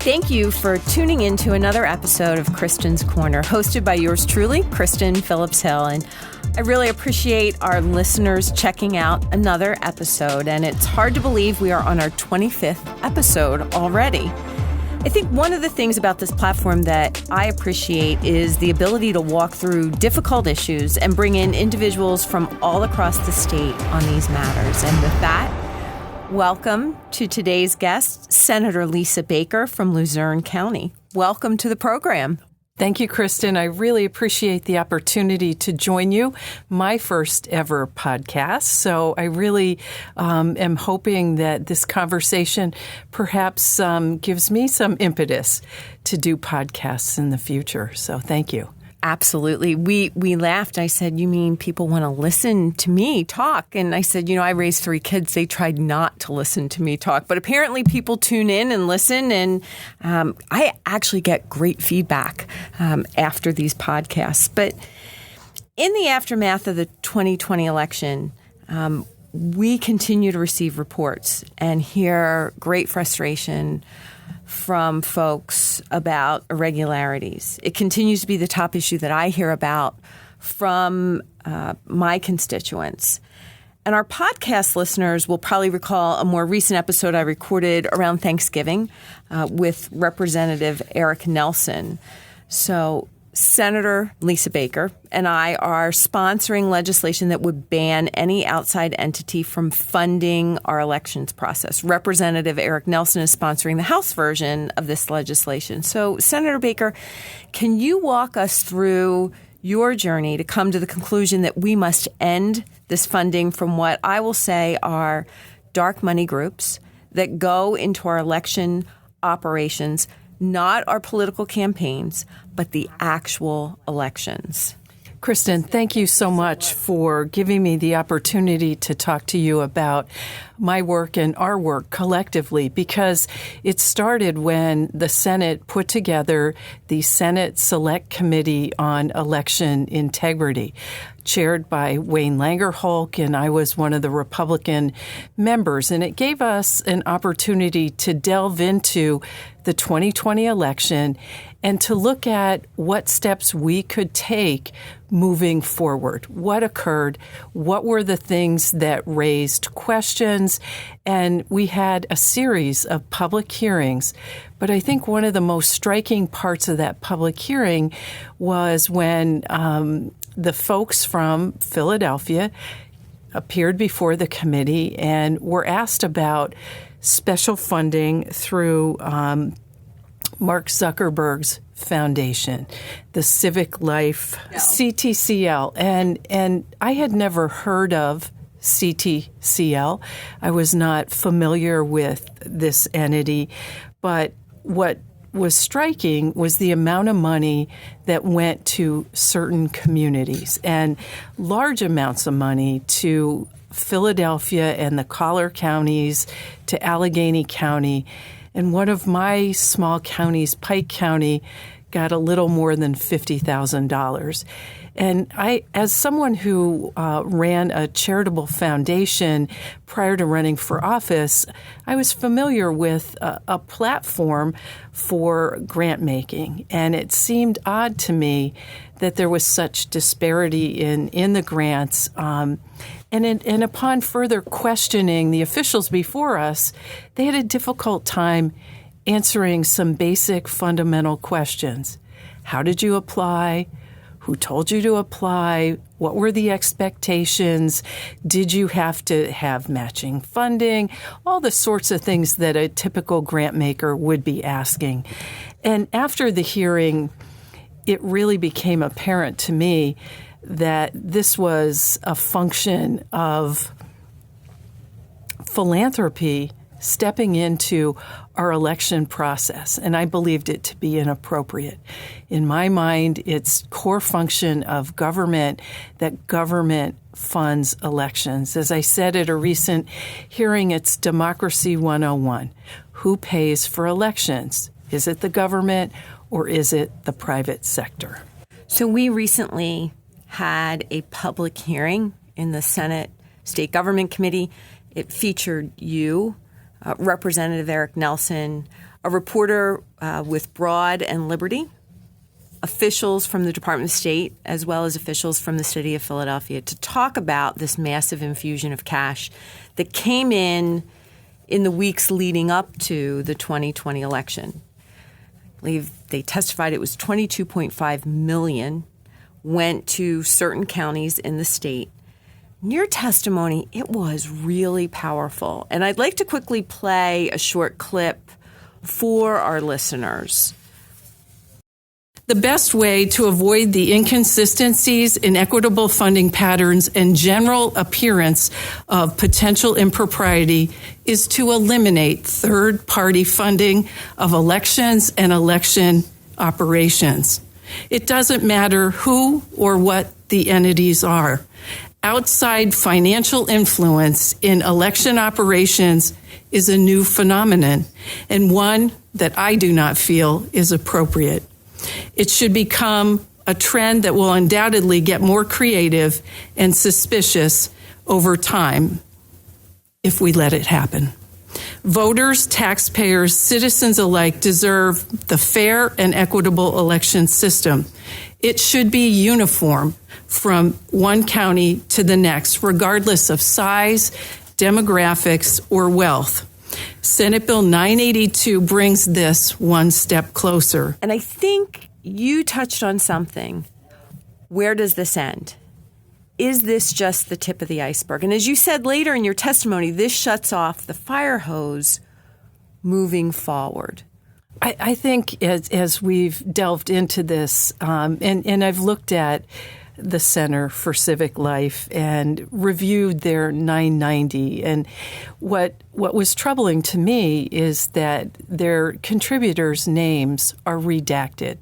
Thank you for tuning in to another episode of Kristen's Corner, hosted by yours truly, Kristen Phillips-Hill. And I really appreciate our listeners checking out another episode. And it's hard to believe we are on our 25th episode already. I think one of the things about this platform that I appreciate is the ability to walk through difficult issues and bring in individuals from all across the state on these matters. And with that, welcome to today's guest, Senator Lisa Baker from Luzerne County. Welcome to the program. Thank you, Kristen. I really appreciate the opportunity to join you, my first ever podcast. So I really am hoping that this conversation perhaps gives me some impetus to do podcasts in the future. So thank you. Absolutely. We laughed. I said, you mean people want to listen to me talk? And I said, I raised 3 kids. They tried not to listen to me talk. But apparently people tune in and listen. And I actually get great feedback after these podcasts. But in the aftermath of the 2020 election, we continue to receive reports and hear great frustration from folks about irregularities. It continues to be the top issue that I hear about from my constituents. And our podcast listeners will probably recall a more recent episode I recorded around Thanksgiving with Representative Eric Nelson. So Senator Lisa Baker and I are sponsoring legislation that would ban any outside entity from funding our elections process. Representative Eric Nelson is sponsoring the House version of this legislation. So, Senator Baker, can you walk us through your journey to come to the conclusion that we must end this funding from what I will say are dark money groups that go into our election operations, not our political campaigns, but the actual elections? Kristen, thank you so much for giving me the opportunity to talk to you about my work and our work collectively, because it started when the Senate put together the Senate Select Committee on Election Integrity, chaired by Wayne Langerholk, and I was one of the Republican members. And it gave us an opportunity to delve into the 2020 election and to look at what steps we could take moving forward. What occurred? What were the things that raised questions? And we had a series of public hearings. But I think one of the most striking parts of that public hearing was when the folks from Philadelphia appeared before the committee and were asked about special funding through Mark Zuckerberg's foundation, the Civic Life, CTCL. And I had never heard of CTCL. I was not familiar with this entity. But what was striking was the amount of money that went to certain communities, and large amounts of money to Philadelphia and the collar counties, to Allegheny County. And one of my small counties, Pike County, got a little more than $50,000. And I, as someone who ran a charitable foundation prior to running for office, I was familiar with a platform for grant making. And it seemed odd to me that there was such disparity in the grants. And upon further questioning the officials before us, they had a difficult time answering some basic fundamental questions. How did you apply? Who told you to apply? What were the expectations? Did you have to have matching funding? All the sorts of things that a typical grant maker would be asking. And after the hearing, it really became apparent to me that this was a function of philanthropy stepping into our election process, and I believed it to be inappropriate. In my mind, it's core function of government that government funds elections. As I said at a recent hearing, it's Democracy 101. Who pays for elections? Is it the government or is it the private sector? So we recently had a public hearing in the Senate State Government Committee. It featured you, Representative Eric Nelson, a reporter with Broad and Liberty, officials from the Department of State, as well as officials from the city of Philadelphia, to talk about this massive infusion of cash that came in the weeks leading up to the 2020 election. I believe they testified it was $22.5 million went to certain counties in the state. In your testimony, it was really powerful. And I'd like to quickly play a short clip for our listeners. The best way to avoid the inconsistencies, inequitable funding patterns, and general appearance of potential impropriety is to eliminate third-party funding of elections and election operations. It doesn't matter who or what the entities are. Outside financial influence in election operations is a new phenomenon, and one that I do not feel is appropriate. It should become a trend that will undoubtedly get more creative and suspicious over time if we let it happen. Voters, taxpayers, citizens alike deserve the fair and equitable election system. It should be uniform from one county to the next, regardless of size, demographics, or wealth. Senate Bill 982 brings this one step closer. And I think you touched on something. Where does this end? Is this just the tip of the iceberg? And as you said later in your testimony, this shuts off the fire hose moving forward. I think as we've delved into this, and I've looked at the Center for Civic Life and reviewed their 990. And what was troubling to me is that their contributors' names are redacted.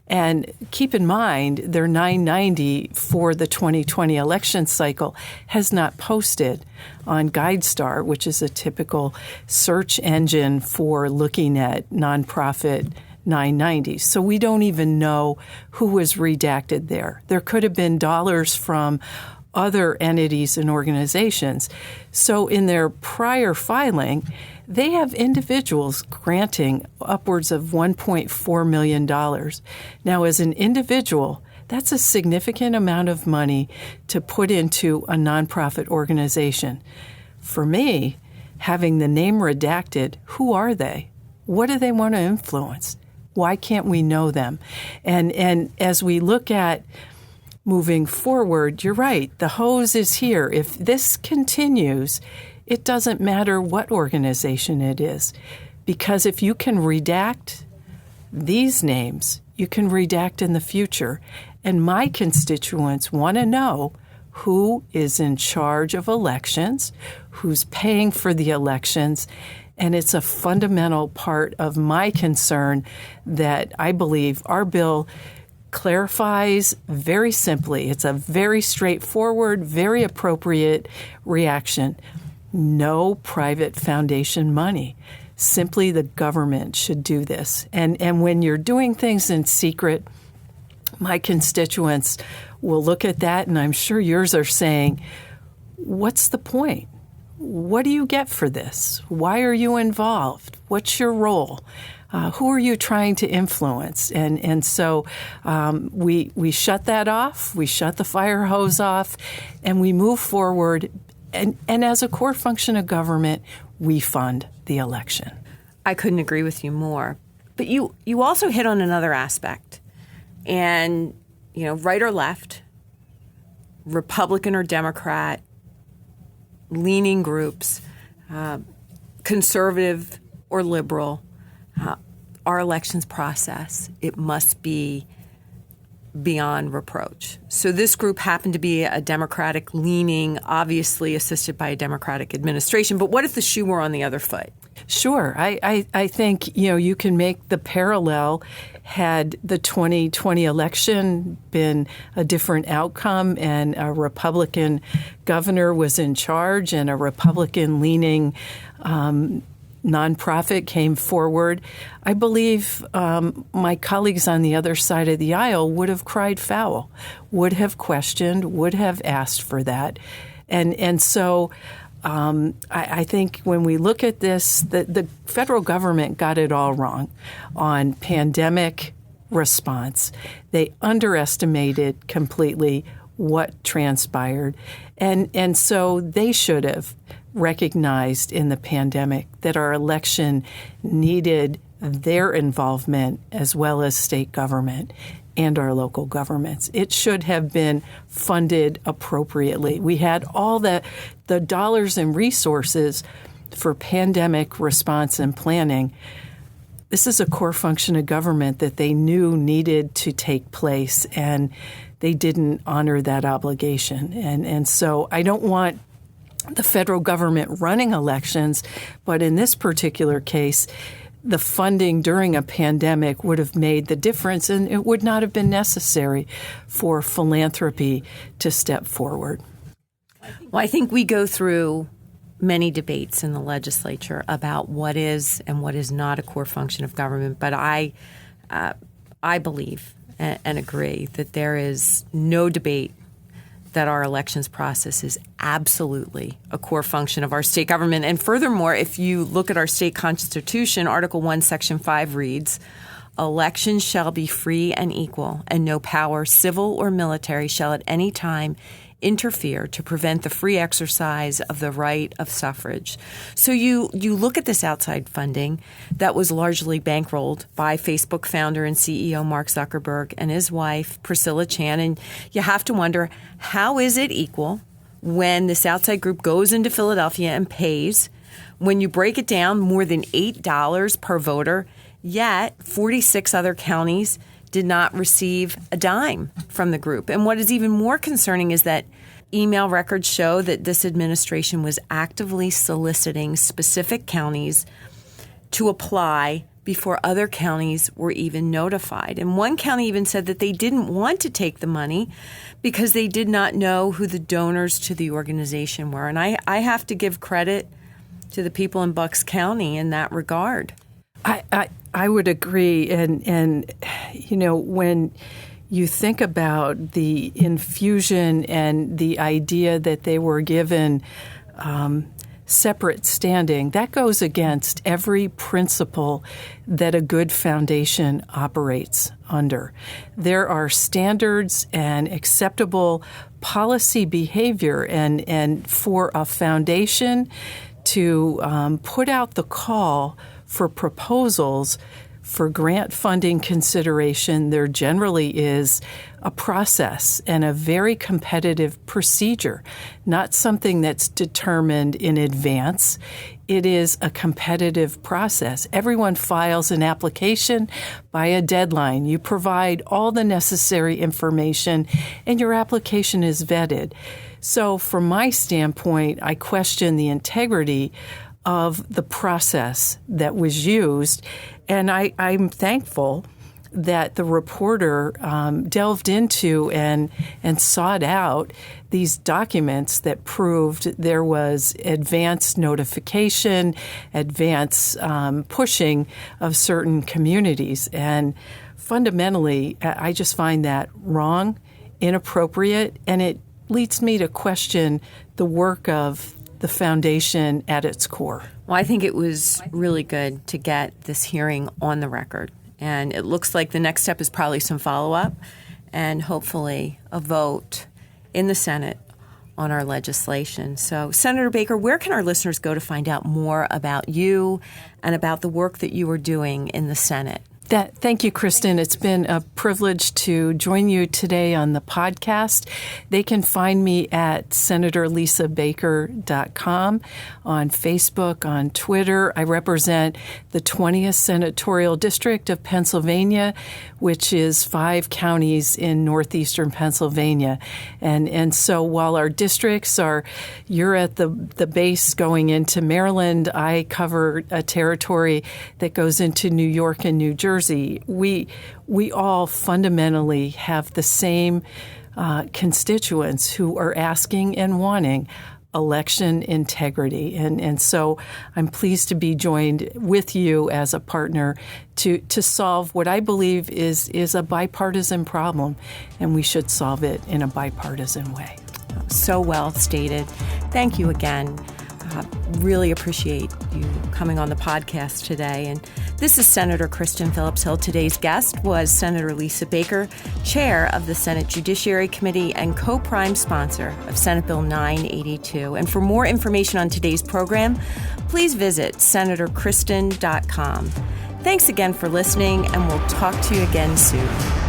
And keep in mind, their 990 for the 2020 election cycle has not posted on GuideStar, which is a typical search engine for looking at nonprofit 990s. So we don't even know who was redacted there. There could have been dollars from other entities and organizations. So in their prior filing, they have individuals granting upwards of $1.4 million. Now, as an individual, that's a significant amount of money to put into a nonprofit organization. For me, having the name redacted, who are they? What do they want to influence? Why can't we know them? And as we look at moving forward, you're right, the hose is here. If this continues, it doesn't matter what organization it is, because if you can redact these names, you can redact in the future. And my constituents want to know who is in charge of elections, who's paying for the elections, and it's a fundamental part of my concern that I believe our bill clarifies very simply. It's a very straightforward, very appropriate reaction. No private foundation money. Simply the government should do this. And when you're doing things in secret, my constituents will look at that, and I'm sure yours are saying, what's the point? What do you get for this? Why are you involved? What's your role? Who are you trying to influence? And so we shut that off. We shut the fire hose off, and we move forward. And as a core function of government, we fund the election. I couldn't agree with you more. But you also hit on another aspect. And, right or left, Republican or Democrat, leaning groups, conservative or liberal, our elections process, it must be beyond reproach. So this group happened to be a Democratic leaning, obviously assisted by a Democratic administration. But what if the shoe were on the other foot? Sure. I think, you can make the parallel. Had the 2020 election been a different outcome and a Republican governor was in charge and a Republican-leaning nonprofit came forward, I believe my colleagues on the other side of the aisle would have cried foul, would have questioned, would have asked for that. And so I think when we look at this, the federal government got it all wrong on pandemic response. They underestimated completely what transpired. And so they should have recognized in the pandemic that our election needed their involvement as well as state government and our local governments. It should have been funded appropriately. We had all the dollars and resources for pandemic response and planning. This is a core function of government that they knew needed to take place, and they didn't honor that obligation. And so I don't want the federal government running elections, but in this particular case, the funding during a pandemic would have made the difference, and it would not have been necessary for philanthropy to step forward. Well, I think we go through many debates in the legislature about what is and what is not a core function of government, but I believe and agree that there is no debate that our elections process is absolutely a core function of our state government. And furthermore, if you look at our state constitution, Article 1, Section 5 reads, "Elections shall be free and equal, and no power, civil or military, shall at any time interfere to prevent the free exercise of the right of suffrage." So you look at this outside funding that was largely bankrolled by Facebook founder and CEO Mark Zuckerberg and his wife Priscilla Chan, and you have to wonder, how is it equal when this outside group goes into Philadelphia and pays, when you break it down, more than $8 per voter, yet 46 other counties did not receive a dime from the group. And what is even more concerning is that email records show that this administration was actively soliciting specific counties to apply before other counties were even notified. And one county even said that they didn't want to take the money because they did not know who the donors to the organization were. And I have to give credit to the people in Bucks County in that regard. I would agree. And you know, when you think about the infusion and the idea that they were given separate standing, that goes against every principle that a good foundation operates under. There are standards and acceptable policy behavior, and for a foundation to put out the call for proposals for grant funding consideration, there generally is a process and a very competitive procedure, not something that's determined in advance. It is a competitive process. Everyone files an application by a deadline. You provide all the necessary information, and your application is vetted. So from my standpoint, I question the integrity of the process that was used. And I'm thankful that the reporter delved into and sought out these documents that proved there was advance notification, advance pushing of certain communities. And fundamentally, I just find that wrong, inappropriate, and it leads me to question the work of the foundation at its core. Well, I think it was really good to get this hearing on the record. And it looks like the next step is probably some follow-up and hopefully a vote in the Senate on our legislation. So, Senator Baker, where can our listeners go to find out more about you and about the work that you are doing in the Senate? Thank you, Kristen. It's been a privilege to join you today on the podcast. They can find me at senatorlisabaker.com, on Facebook, on Twitter. I represent the 20th Senatorial District of Pennsylvania, which is 5 counties in northeastern Pennsylvania. And so while our districts are, you're at the base going into Maryland, I cover a territory that goes into New York and New Jersey. We all fundamentally have the same constituents who are asking and wanting election integrity. And so I'm pleased to be joined with you as a partner to solve what I believe is a bipartisan problem, and we should solve it in a bipartisan way. So well stated. Thank you again. Really appreciate you coming on the podcast today. And this is Senator Kristen Phillips-Hill. Today's guest was Senator Lisa Baker, chair of the Senate Judiciary Committee and co-prime sponsor of Senate Bill 982. And for more information on today's program, please visit senatorkristen.com. Thanks again for listening, and we'll talk to you again soon.